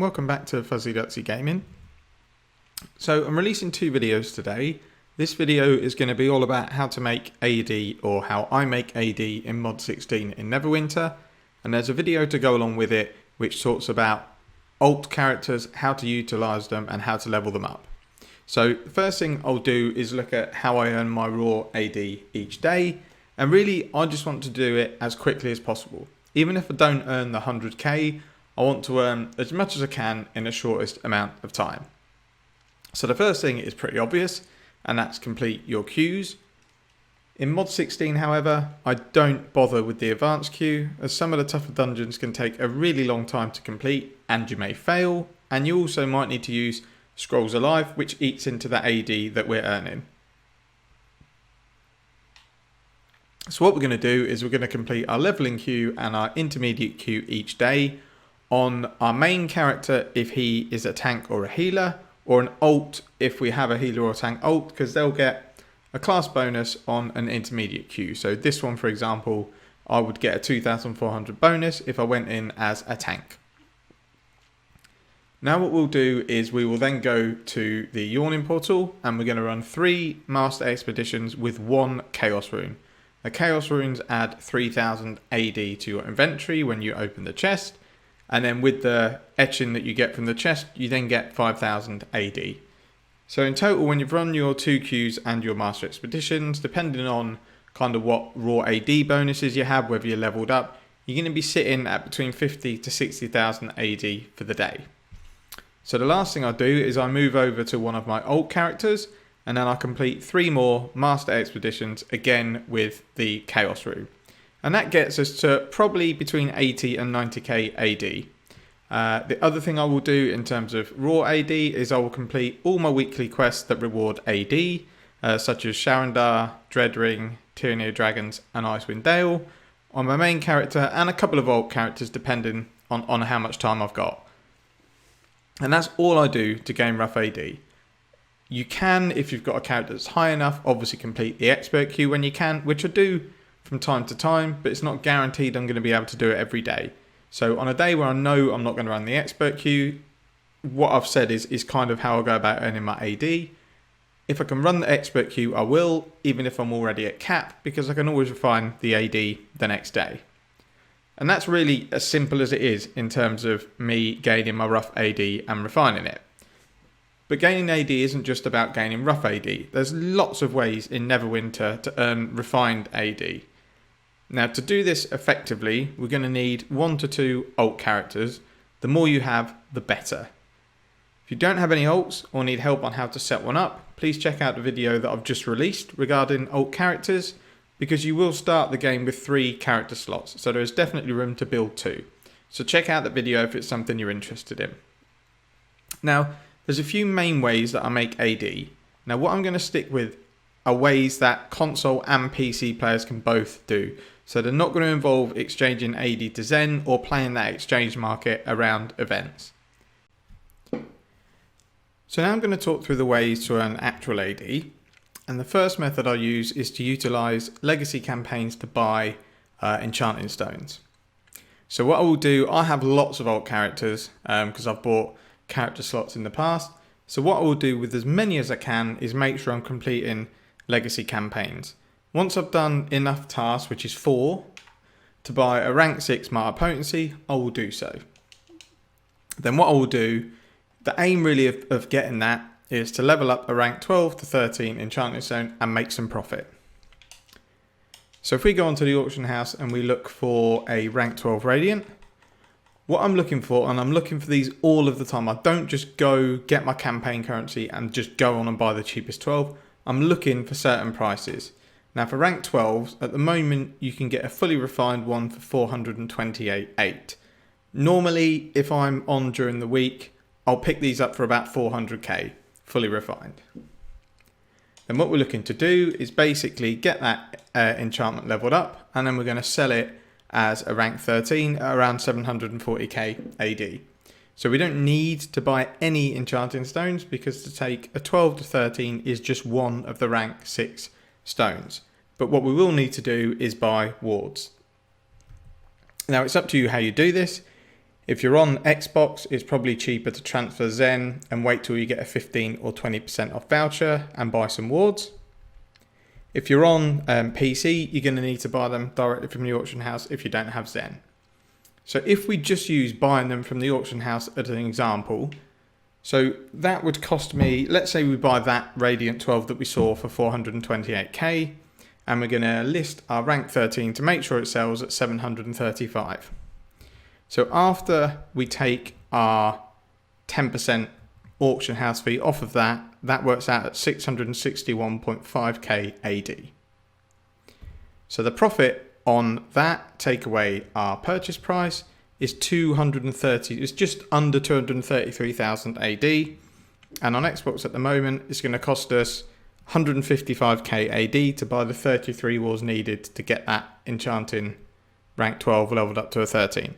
and welcome back to Fuzzy Ducksy Gaming. So I'm releasing two videos today. This video is going to be all about how to make AD, or how I make AD in mod 16 in Neverwinter, and there's a video to go along with it which talks about alt characters, how to utilize them and how to level them up. So the first thing I'll do is look at how I earn my raw AD each day, and really I just want to do it as quickly as possible. Even if I don't earn the 100k, I want to earn as much as I can in the shortest amount of time. So the first thing is pretty obvious, and that's complete your queues. In mod 16, however, I don't bother with the advanced queue, as some of the tougher dungeons can take a really long time to complete and you may fail, and you also might need to use Scrolls Alive, which eats into that AD that we're earning. So what we're going to do is we're going to complete our leveling queue and our intermediate queue each day on our main character if he is a tank or a healer, or an alt if we have a healer or a tank alt, because they'll get a class bonus on an intermediate queue. So this one, for example, I would get a 2,400 bonus if I went in as a tank. Now what we'll do is we will then go to the Yawning Portal and we're going to run 3 Master Expeditions with 1 Chaos Rune. The Chaos Runes add 3000 AD to your inventory when you open the chest, and then with the etching that you get from the chest, you then get 5000 AD. So in total, when you've run your 2 queues and your Master Expeditions, depending on kind of what raw AD bonuses you have, whether you're leveled up, you're going to be sitting at between 50 to 60,000 AD for the day. So the last thing I do is I move over to one of my alt characters, and then I complete 3 more Master Expeditions, again with the Chaos Rune. And that gets us to probably between 80 and 90k AD. The other thing I will do in terms of raw AD is I will complete all my weekly quests that reward AD, such as Sharandar, Dreadring, Tyranny of Dragons and Icewind Dale, on my main character and a couple of alt characters depending on how much time I've got. And that's all I do to gain rough AD. You can, if you've got a character that's high enough, obviously complete the expert queue when you can, which I do from time to time, but it's not guaranteed I'm going to be able to do it every day. So on a day where I know I'm not going to run the expert queue, what I've said is kind of how I go about earning my AD. If I can run the expert queue, I will, even if I'm already at cap, because I can always refine the AD the next day. And that's really as simple as it is in terms of me gaining my rough AD and refining it. But gaining AD isn't just about gaining rough AD. There's lots of ways in Neverwinter to earn refined AD. Now to do this effectively, we're going to need 1 to 2 alt characters. The more you have, the better. If you don't have any alts or need help on how to set one up, please check out the video that I've just released regarding alt characters, because you will start the game with 3 character slots, so there is definitely room to build 2. So check out that video if it's something you're interested in. Now, there's a few main ways that I make AD. Now what I'm going to stick with are ways that console and PC players can both do. So they're not going to involve exchanging AD to Zen or playing that exchange market around events. So now I'm going to talk through the ways to earn actual AD. And the first method I use is to utilize legacy campaigns to buy enchanting stones. So what I will do, I have lots of alt characters because I've bought character slots in the past. So what I will do with as many as I can is make sure I'm completing legacy campaigns. Once I've done enough tasks, which is 4, to buy a rank 6 Martyr Potency, I will do so. Then what I will do, the aim really of getting that is to level up a rank 12 to 13 enchanting stone and make some profit. So if we go onto the auction house and we look for a rank 12 Radiant, what I'm looking for, and I'm looking for these all of the time, I don't just go get my campaign currency and just go on and buy the cheapest 12. I'm looking for certain prices. Now for rank 12s, at the moment you can get a fully refined one for 428.8. Normally, if I'm on during the week, I'll pick these up for about 400k, fully refined. Then what we're looking to do is basically get that enchantment leveled up, and then we're going to sell it as a rank 13 at around 740k AD. So we don't need to buy any enchanting stones, because to take a 12 to 13 is just one of the rank 6 stones. But what we will need to do is buy wards. Now it's up to you how you do this. If you're on Xbox, it's probably cheaper to transfer Zen and wait till you get a 15 or 20% off voucher and buy some wards. If you're on PC, you're going to need to buy them directly from the auction house if you don't have Zen. So if we just use buying them from the auction house as an example, so that would cost me, let's say we buy that Radiant 12 that we saw for 428k, and we're going to list our rank 13 to make sure it sells at 735. So after we take our 10% auction house fee off of that, that works out at 661.5k AD. So the profit on that, take away our purchase price, is it's just under 233,000 AD. And on Xbox at the moment, it's going to cost us 155k AD to buy the 33 wars needed to get that enchanting rank 12 leveled up to a 13.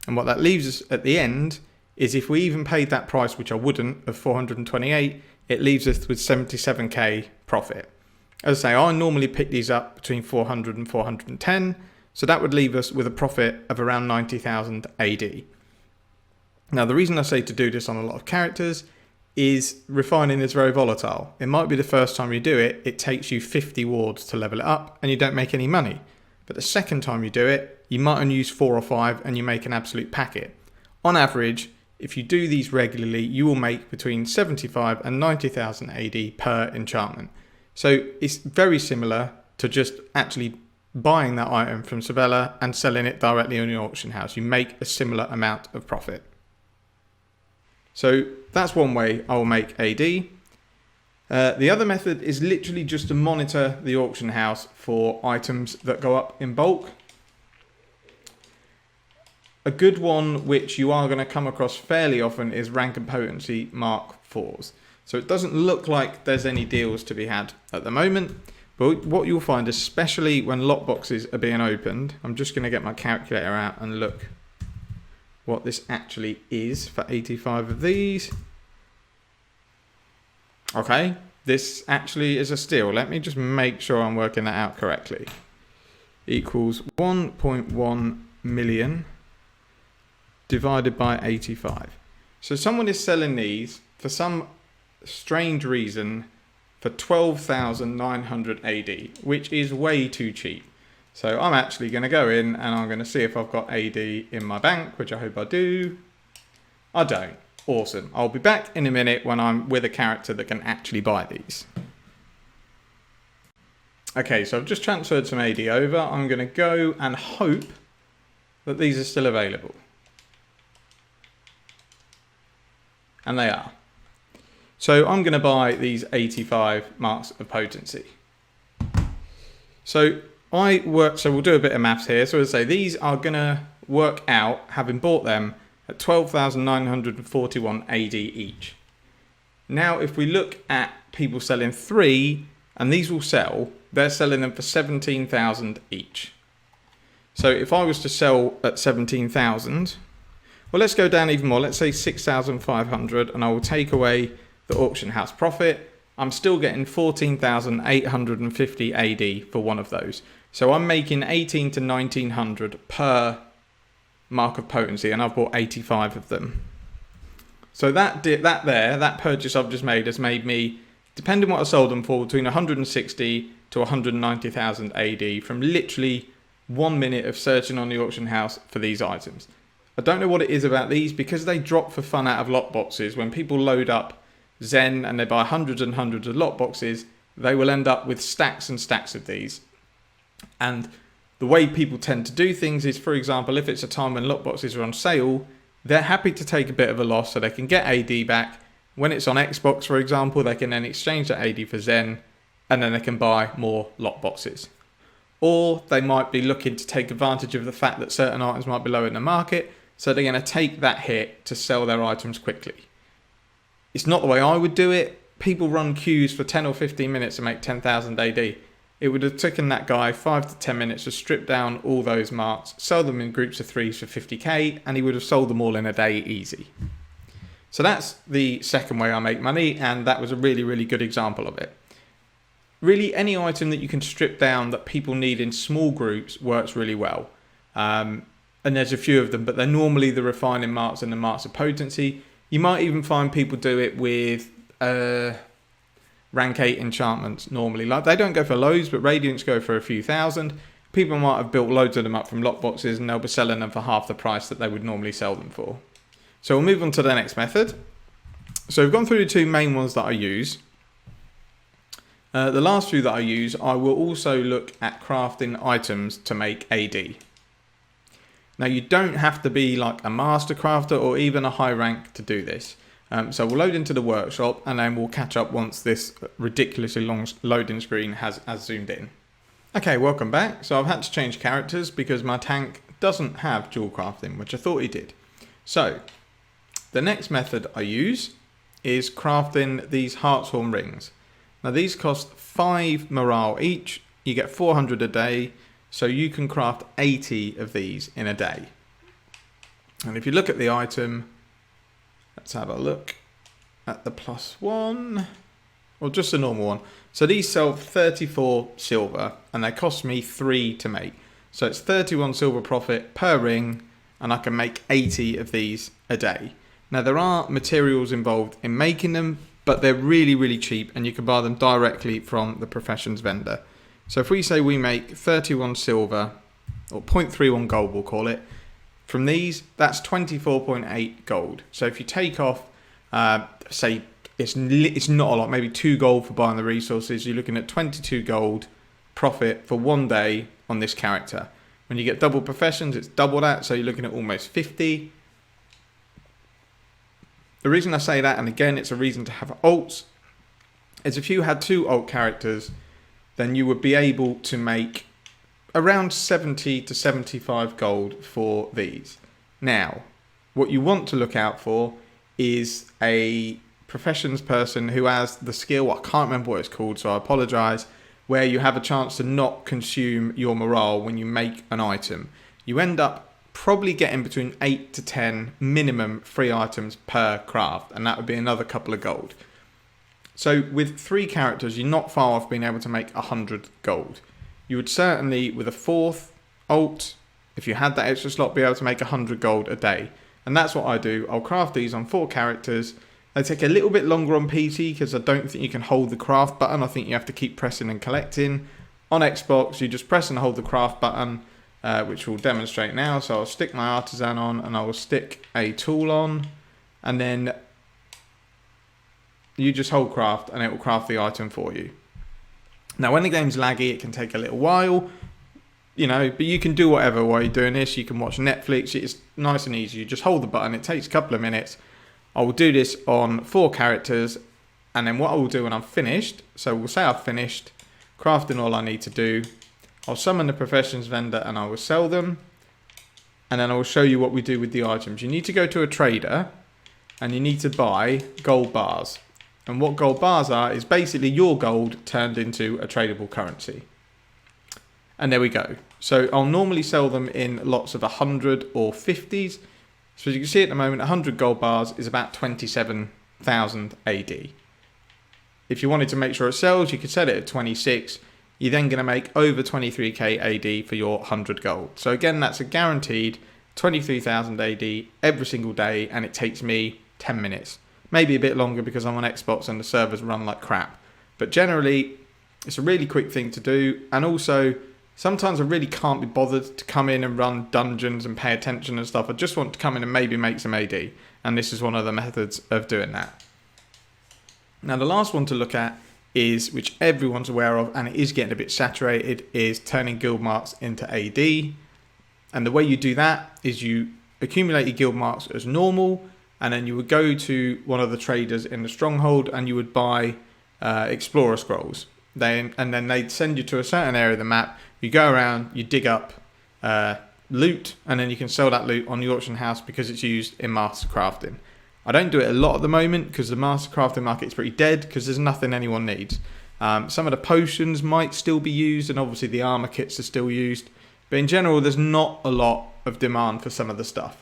And what that leaves us at the end is if we even paid that price, which I wouldn't, of 428, it leaves us with 77k profit. As I say, I normally pick these up between 400 and 410, so that would leave us with a profit of around 90,000 AD. Now, the reason I say to do this on a lot of characters is refining is very volatile. It might be the first time you do it, it takes you 50 wards to level it up and you don't make any money. But the second time you do it, you might only use 4 or 5 and you make an absolute packet. On average, if you do these regularly, you will make between 75 and 90,000 AD per enchantment. So it's very similar to just actually buying that item from Sabella and selling it directly on the auction house. You make a similar amount of profit. So that's one way I will make AD. The other method is literally just to monitor the auction house for items that go up in bulk. A good one which you are going to come across fairly often is rank and potency Mark 4s. So it doesn't look like there's any deals to be had at the moment, but what you'll find, especially when lot boxes are being opened, I'm just going to get my calculator out and look what this actually is for 85 of these. Okay, this actually is a steal. Let me just make sure I'm working that out correctly. Equals 1.1 million divided by 85. So someone is selling these for some strange reason for 12,900 AD, which is way too cheap. So I'm actually going to go in and I'm going to see if I've got AD in my bank, which I hope I do. I don't. Awesome. I'll be back in a minute when I'm with a character that can actually buy these. Okay, so I've just transferred some AD over. I'm going to go and hope that these are still available. And they are. So I'm going to buy these 85 marks of potency. So we'll do a bit of maths here. So as I say, these are going to work out, having bought them, at 12,941 AD each. Now, if we look at people selling 3, and these will sell, they're selling them for 17,000 each. So if I was to sell at 17,000, well, let's go down even more. Let's say 6,500, and I will take away the auction house profit. I'm still getting 14,850 AD for one of those. So I'm making 18 to 1900 per mark of potency, and I've bought 85 of them. So that purchase I've just made has made me, depending on what I sold them for, between 160 to 190,000 AD from literally 1 minute of searching on the auction house for these items. I don't know what it is about these, because they drop for fun out of lot boxes. When people load up Zen and they buy hundreds and hundreds of lot boxes, they will end up with stacks and stacks of these. And the way people tend to do things is, for example, if it's a time when lot boxes are on sale, they're happy to take a bit of a loss so they can get AD back. When it's on Xbox, for example, they can then exchange that AD for Zen, and then they can buy more lot boxes. Or they might be looking to take advantage of the fact that certain items might be low in the market, so they're going to take that hit to sell their items quickly. It's not the way I would do it. People run queues for 10 or 15 minutes to make 10,000 AD. It would have taken that guy 5 to 10 minutes to strip down all those marks, sell them in groups of 3s for 50k, and he would have sold them all in a day easy. So that's the second way I make money, and that was a really, really good example of it. Really, any item that you can strip down that people need in small groups works really well. and there's a few of them, but they're normally the refining marks and the marks of potency. You might even find people do it with rank 8 enchantments normally. Like, they don't go for loads, but Radiants go for a few thousand. People might have built loads of them up from lot boxes, and they'll be selling them for half the price that they would normally sell them for. So we'll move on to the next method. So we've gone through the two main ones that I use. The last few that I use, I will also look at crafting items to make AD. Now, you don't have to be like a master crafter or even a high rank to do this. So we'll load into the workshop, and then we'll catch up once this ridiculously long loading screen has zoomed in. Okay, welcome back. So I've had to change characters because my tank doesn't have dual crafting, which I thought he did. So the next method I use is crafting these Hartshorn rings. Now, these cost 5 morale each. You get 400 a day. So you can craft 80 of these in a day. And if you look at the item, let's have a look at the +1, or just a normal one. So these sell 34 silver, and they cost me 3 to make. So it's 31 silver profit per ring, and I can make 80 of these a day. Now, there are materials involved in making them, but they're really, really cheap, and you can buy them directly from the professions vendor. So if we say we make 31 silver, or 0.31 gold we'll call it, from these, that's 24.8 gold. So if you take off, say, it's not a lot, maybe 2 gold for buying the resources, you're looking at 22 gold profit for 1 day on this character. When you get double professions, it's double that, so you're looking at almost 50. The reason I say that, and again, it's a reason to have alts, is if you had 2 alt characters, then you would be able to make around 70 to 75 gold for these. Now, what you want to look out for is a professions person who has the skill, I can't remember what it's called, so I apologise, where you have a chance to not consume your morale when you make an item. You end up probably getting between 8 to 10 minimum free items per craft, and that would be another couple of gold. So with 3 characters, you're not far off being able to make 100 gold. You would certainly, with a 4th alt, if you had that extra slot, be able to make 100 gold a day. And that's what I do. I'll craft these on 4 characters. They take a little bit longer on PC because I don't think you can hold the craft button. I think you have to keep pressing and collecting. On Xbox, you just press and hold the craft button, which we'll demonstrate now. So I'll stick my artisan on, and I will stick a tool on, and then you just hold craft and it will craft the item for you. Now, when the game's laggy, it can take a little while, you know, but you can do whatever while you're doing this. You can watch Netflix. It's nice and easy. You just hold the button. It takes a couple of minutes. I will do this on 4 characters, and then what I will do when I'm finished, so we'll say I've finished crafting all I need to do, I'll summon the professions vendor and I will sell them, and then I will show you what we do with the items. You need to go to a trader and you need to buy gold bars. And what gold bars are is basically your gold turned into a tradable currency. And there we go. So I'll normally sell them in lots of 100 or 50s. So as you can see at the moment, 100 gold bars is about 27,000 AD. If you wanted to make sure it sells, you could set it at 26. You're then going to make over 23k AD for your 100 gold. So again, that's a guaranteed 23,000 AD every single day, and it takes me 10 minutes. Maybe a bit longer because I'm on Xbox and the servers run like crap. But generally, it's a really quick thing to do. And also, sometimes I really can't be bothered to come in and run dungeons and pay attention and stuff. I just want to come in and maybe make some AD. And this is one of the methods of doing that. Now, the last one to look at is, which everyone's aware of, and it is getting a bit saturated, is turning guild marks into AD. And the way you do that is you accumulate your guild marks as normal, and then you would go to one of the traders in the stronghold and you would buy explorer scrolls. And then they'd send you to a certain area of the map. You go around, you dig up loot, and then you can sell that loot on the auction house because it's used in master crafting. I don't do it a lot at the moment because the master crafting market is pretty dead because there's nothing anyone needs. Some of the potions might still be used, and obviously the armor kits are still used. But in general, there's not a lot of demand for some of the stuff.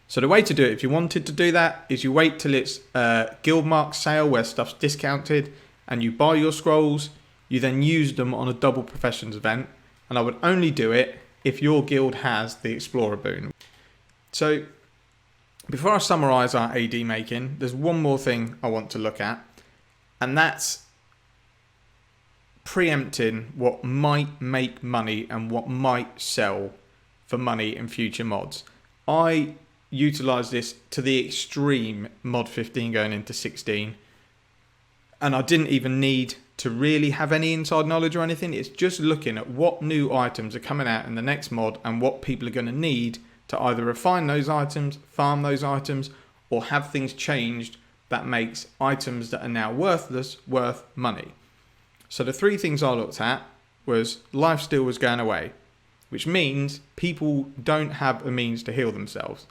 So the way to do it, if you wanted to do that, is you wait till it's guild mark sale where stuff's discounted, and you buy your scrolls. You then use them on a double professions event, and I would only do it if your guild has the Explorer boon. So before I summarise our AD making, there's one more thing I want to look at, and that's preempting what might make money and what might sell for money in future mods. I utilise this to the extreme mod 15 going into 16, and I didn't even need to really have any inside knowledge or anything. It's just looking at what new items are coming out in the next mod and what people are going to need to either refine those items, farm those items, or have things changed that makes items that are now worthless worth money. So the three things I looked at was lifesteal was going away, which means people don't have a means to heal themselves.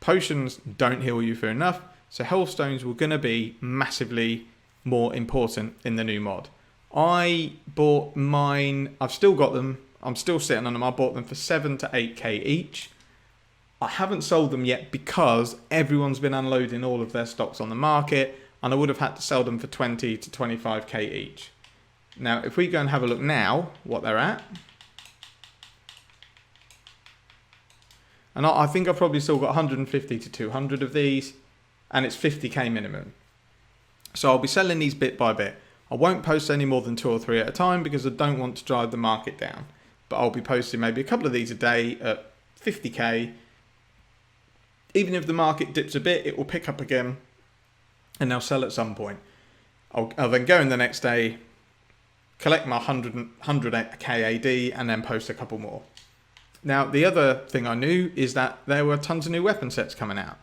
Potions don't heal you for enough, so health stones were going to be massively more important in the new mod. I bought mine, I've still got them, I'm still sitting on them. I bought them for 7 to 8k each. I haven't sold them yet because everyone's been unloading all of their stocks on the market, and I would have had to sell them for 20 to 25k each. Now, if we go and have a look now, what they're at, and I think I've probably still got 150 to 200 of these, and it's 50k minimum. So I'll be selling these bit by bit. I won't post any more than 2 or 3 at a time because I don't want to drive the market down. But I'll be posting maybe a couple of these a day at 50k. Even if the market dips a bit, it will pick up again and they'll sell at some point. I'll then go in the next day, collect my 100k AD, and then post a couple more. Now, the other thing I knew is that there were tons of new weapon sets coming out,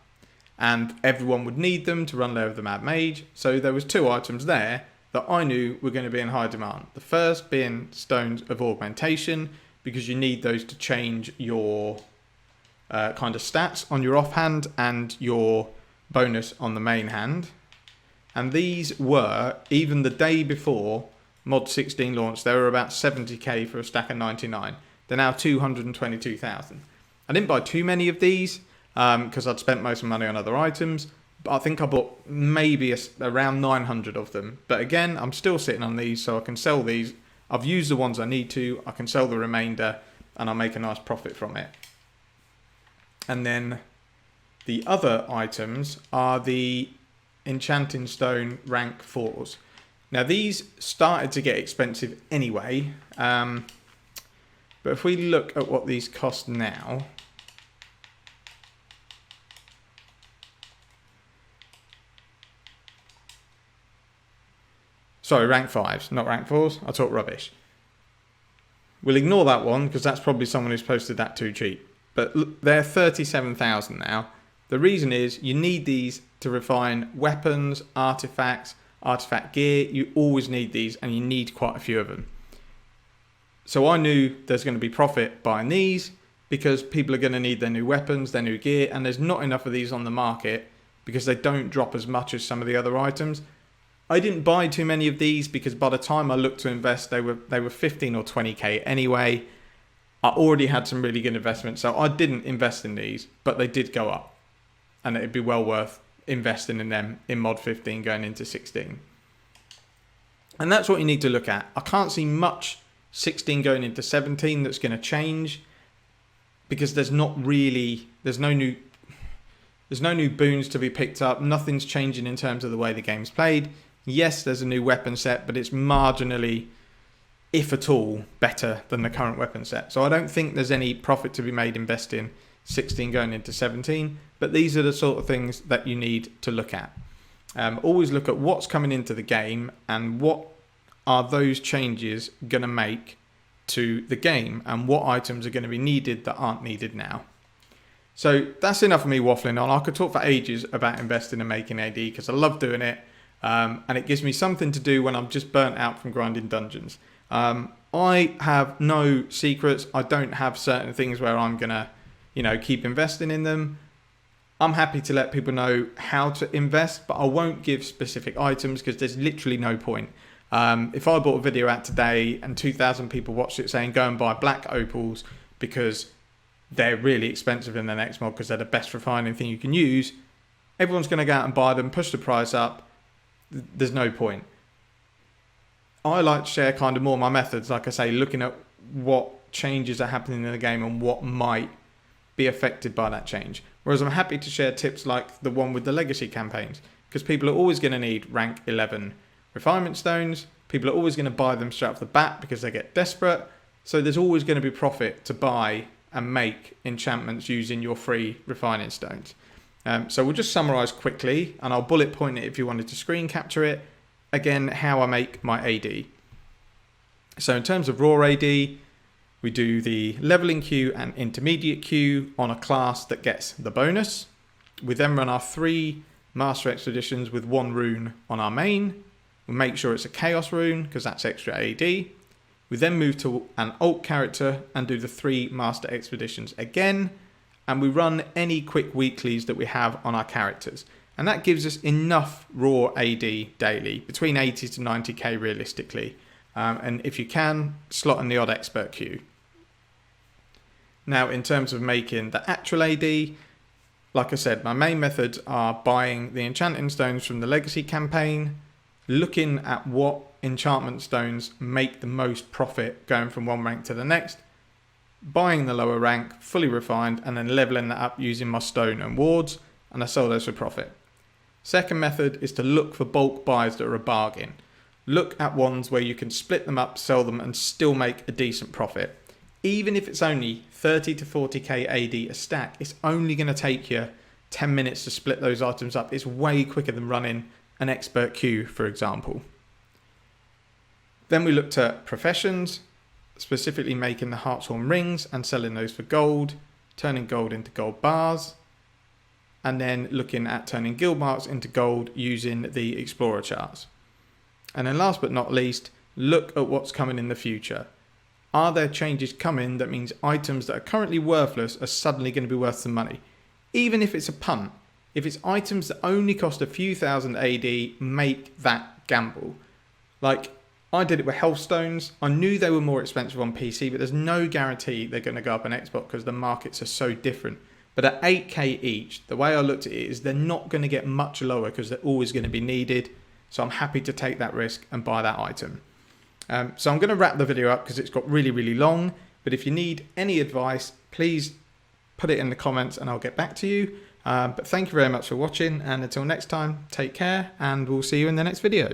and everyone would need them to run Lair of the Mad Mage. So there was 2 items there that I knew were going to be in high demand. The first being Stones of Augmentation, because you need those to change your kind of stats on your offhand and your bonus on the main hand. And these were, even the day before Mod 16 launched, they were about 70k for a stack of 99. They're now 222,000. I didn't buy too many of these because I'd spent most of my money on other items, but I think I bought maybe around 900 of them. But again, I'm still sitting on these, so I can sell these. I've used the ones I need to, I can sell the remainder, and I'll make a nice profit from it. And then the other items are the Enchanting Stone rank 4s. Now these started to get expensive anyway, but if we look at what these cost now, sorry, rank 5s, not rank 4s, I talk rubbish. We'll ignore that one because that's probably someone who's posted that too cheap. But they're 37,000 now. The reason is you need these to refine weapons, artifacts, artifact gear. You always need these, and you need quite a few of them. So I knew there's going to be profit buying these because people are going to need their new weapons, their new gear, and there's not enough of these on the market because they don't drop as much as some of the other items. I didn't buy too many of these because by the time I looked to invest, they were 15 or 20k anyway. I already had some really good investments, so I didn't invest in these, but they did go up, and it'd be well worth investing in them in mod 15 going into 16. And that's what you need to look at. I can't see much 16 going into 17 that's going to change because there's no new boons to be picked up. Nothing's changing in terms of the way the game's played. Yes, there's a new weapon set, but it's marginally, if at all, better than the current weapon set. So I don't think there's any profit to be made investing 16 going into 17, but these are the sort of things that you need to look at. Always look at what's coming into the game and what are those changes going to make to the game and what items are going to be needed that aren't needed now. So that's enough of me waffling on. I could talk for ages about investing and making AD because I love doing it, and it gives me something to do when I'm just burnt out from grinding dungeons. I have no secrets. I don't have certain things where I'm going to, keep investing in them. I'm happy to let people know how to invest, but I won't give specific items because there's literally no point. If I bought a video out today and 2,000 people watched it saying go and buy black opals because they're really expensive in the next mod because they're the best refining thing you can use, everyone's going to go out and buy them, push the price up. There's no point. I like to share kind of more my methods, like I say, looking at what changes are happening in the game and what might be affected by that change. Whereas I'm happy to share tips like the one with the legacy campaigns, because people are always going to need rank 11 refinement stones. People are always going to buy them straight off the bat because they get desperate. So there's always going to be profit to buy and make enchantments using your free refining stones. So we'll just summarize quickly, and I'll bullet point it if you wanted to screen capture it. Again, how I make my AD. So in terms of raw AD, we do the leveling queue and intermediate queue on a class that gets the bonus. We then run our 3 master expeditions with 1 rune on our main. We make sure it's a chaos rune because that's extra AD. We then move to an alt character and do the 3 master expeditions again. And we run any quick weeklies that we have on our characters. And that gives us enough raw AD daily, between 80 to 90k realistically. And if you can, slot in the odd expert queue. Now, in terms of making the actual AD, like I said, my main methods are buying the enchanting stones from the legacy campaign, looking at what enchantment stones make the most profit going from one rank to the next, buying the lower rank, fully refined, and then leveling that up using my stone and wards, and I sell those for profit. Second method is to look for bulk buys that are a bargain. Look at ones where you can split them up, sell them, and still make a decent profit. Even if it's only 30 to 40k AD a stack, it's only going to take you 10 minutes to split those items up. It's way quicker than running an expert queue, for example. Then we looked at professions, specifically making the Heartshorn rings and selling those for gold, turning gold into gold bars, and then looking at turning guild marks into gold using the explorer charts. And then last but not least, look at what's coming in the future. Are there changes coming that means items that are currently worthless are suddenly going to be worth some money? Even if it's a punt, if it's items that only cost a few thousand AD, make that gamble. Like, I did it with health stones. I knew they were more expensive on PC, but there's no guarantee they're going to go up on Xbox because the markets are so different. But at 8k each, the way I looked at it is they're not going to get much lower because they're always going to be needed. So I'm happy to take that risk and buy that item. So I'm going to wrap the video up because it's got really, really long. But if you need any advice, please put it in the comments and I'll get back to you. But thank you very much for watching. And until next time, take care and we'll see you in the next video.